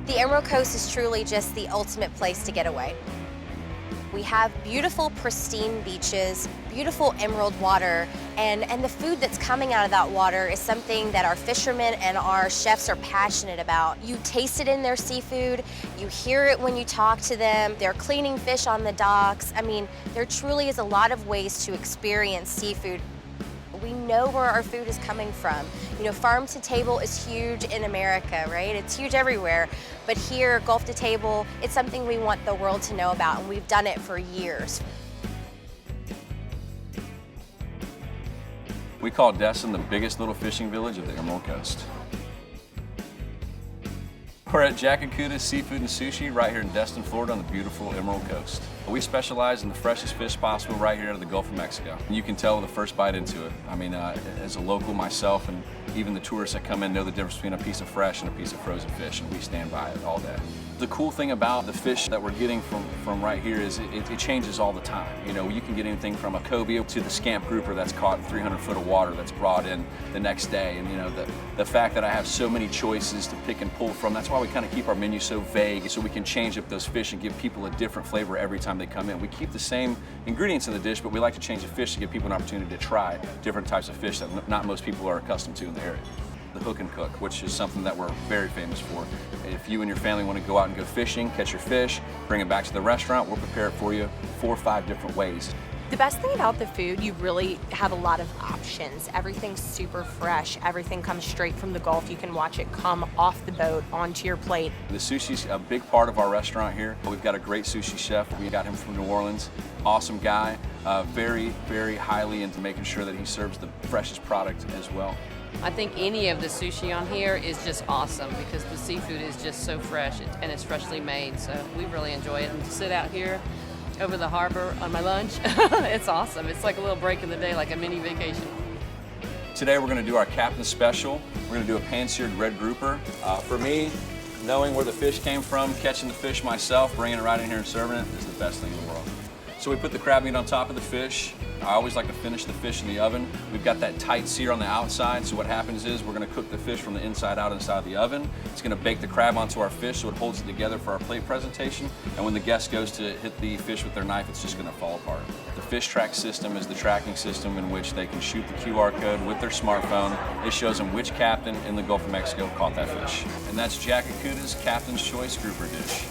The Emerald Coast is truly just the ultimate place to get away. We have beautiful, pristine beaches, beautiful emerald water, and the food that's coming out of that water is something that our fishermen and our chefs are passionate about. You taste it in their seafood, you hear it when you talk to them, they're cleaning fish on the docks. I mean, there truly is a lot of ways to experience seafood. We know where our food is coming from. You know, farm to table is huge in America, right? It's huge everywhere. But here, Gulf to table, it's something we want the world to know about, and we've done it for years. We call Destin the biggest little fishing village of the Emerald Coast. We're at Jackacudas Seafood and Sushi right here in Destin, Florida on the beautiful Emerald Coast. We specialize in the freshest fish possible right here out of the Gulf of Mexico. You can tell with the first bite into it. I mean, as a local myself and even the tourists that come in know the difference between a piece of fresh and a piece of frozen fish, and we stand by it all day. The cool thing about the fish that we're getting from right here is it changes all the time. You know, you can get anything from a cobia to the scamp grouper that's caught in 300 foot of water that's brought in the next day. And you know, the fact that I have so many choices to pick and pull from, that's why we kind of keep our menu so vague, so we can change up those fish and give people a different flavor every time they come in. We keep the same ingredients in the dish, but we like to change the fish to give people an opportunity to try different types of fish that not most people are accustomed to in the area. The hook and cook, which is something that we're very famous for. If you and your family want to go out and go fishing, catch your fish, bring it back to the restaurant, we'll prepare it for you 4 or 5 different ways. The best thing about the food, you really have a lot of options. Everything's super fresh. Everything comes straight from the Gulf. You can watch it come off the boat onto your plate. The sushi's a big part of our restaurant here. We've got a great sushi chef. We got him from New Orleans. Awesome guy. Very, very highly into making sure that he serves the freshest product as well. I think any of the sushi on here is just awesome because the seafood is just so fresh and it's freshly made. So we really enjoy it. And to sit out here over the harbor on my lunch, it's awesome. It's like a little break in the day, like a mini vacation. Today we're going to do our Captain Special. We're going to do a pan-seared red grouper. For me, knowing where the fish came from, catching the fish myself, bringing it right in here and serving it is the best thing in the world. So we put the crab meat on top of the fish. I always like to finish the fish in the oven. We've got that tight sear on the outside, so what happens is we're gonna cook the fish from the inside out inside the oven. It's gonna bake the crab onto our fish so it holds it together for our plate presentation. And when the guest goes to hit the fish with their knife, it's just gonna fall apart. The fish track system is the tracking system in which they can shoot the QR code with their smartphone. It shows them which captain in the Gulf of Mexico caught that fish. And that's Jackacudas Captain's Choice Grouper Dish.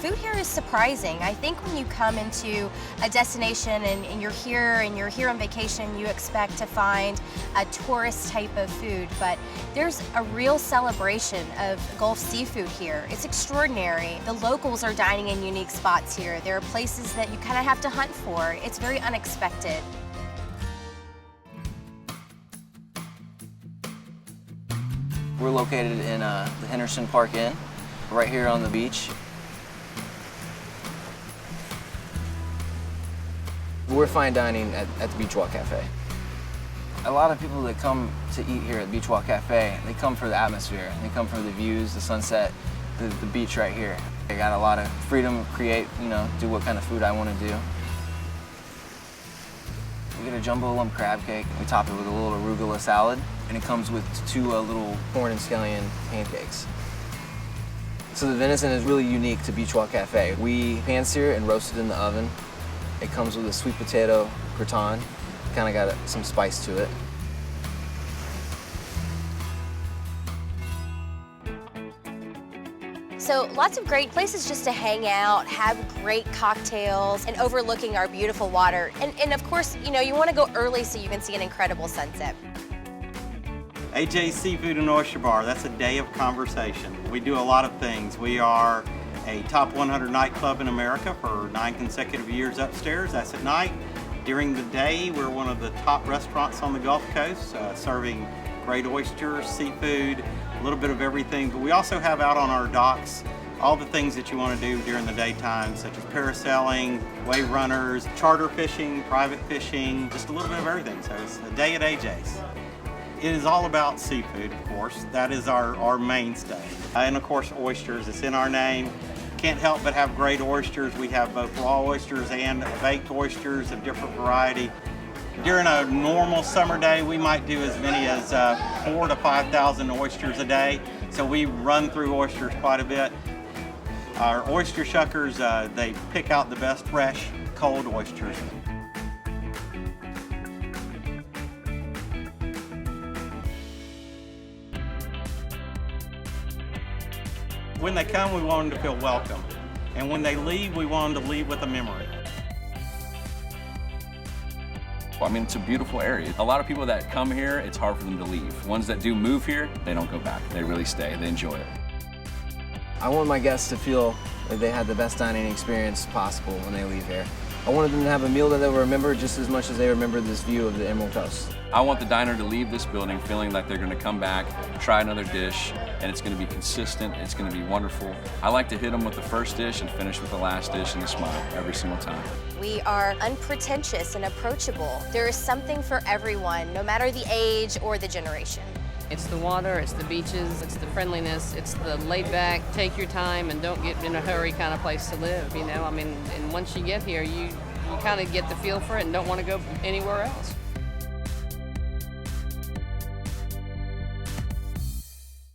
Food here is surprising. I think when you come into a destination and you're here on vacation, you expect to find a tourist type of food, but there's a real celebration of Gulf seafood here. It's extraordinary. The locals are dining in unique spots here. There are places that you kind of have to hunt for. It's very unexpected. We're located in the Henderson Park Inn, right here on the beach. We're fine dining at the Beach Walk Café. A lot of people that come to eat here at Beach Walk Café, they come for the atmosphere. They come for the views, the sunset, the beach right here. I got a lot of freedom to create, you know, do what kind of food I want to do. We get a jumbo lump crab cake. We top it with a little arugula salad, and it comes with 2 little corn and scallion pancakes. So the venison is really unique to Beach Walk Café. We pan-sear and roast it in the oven. It comes with a sweet potato gratin. Kind of got some spice to it. So lots of great places just to hang out, have great cocktails, and overlooking our beautiful water. And of course, you know, you want to go early so you can see an incredible sunset. AJ's Seafood and Oyster Bar, that's a day of conversation. We do a lot of things. We are a top 100 nightclub in America for 9 consecutive years upstairs. That's at night. During the day, we're one of the top restaurants on the Gulf Coast, serving great oysters, seafood, a little bit of everything. But we also have out on our docks all the things that you want to do during the daytime, such as parasailing, wave runners, charter fishing, private fishing, just a little bit of everything. So it's a day at AJ's. It is all about seafood, of course. That is our mainstay. And of course, oysters, it's in our name. Can't help but have great oysters. We have both raw oysters and baked oysters of different variety. During a normal summer day, we might do as many as 4,000 to 5,000 oysters a day. So we run through oysters quite a bit. Our oyster shuckers, they pick out the best fresh, cold oysters. When they come, we want them to feel welcome. And when they leave, we want them to leave with a memory. I mean, it's a beautiful area. A lot of people that come here, it's hard for them to leave. Ones that do move here, they don't go back. They really stay. They enjoy it. I want my guests to feel like they had the best dining experience possible when they leave here. I wanted them to have a meal that they'll remember just as much as they remember this view of the Emerald Coast. I want the diner to leave this building feeling like they're going to come back, try another dish, and it's going to be consistent, it's going to be wonderful. I like to hit them with the first dish and finish with the last dish and a smile every single time. We are unpretentious and approachable. There is something for everyone, no matter the age or the generation. It's the water, it's the beaches, it's the friendliness, it's the laid back, take your time and don't get in a hurry kind of place to live, you know? I mean, and once you get here, you kind of get the feel for it and don't want to go anywhere else.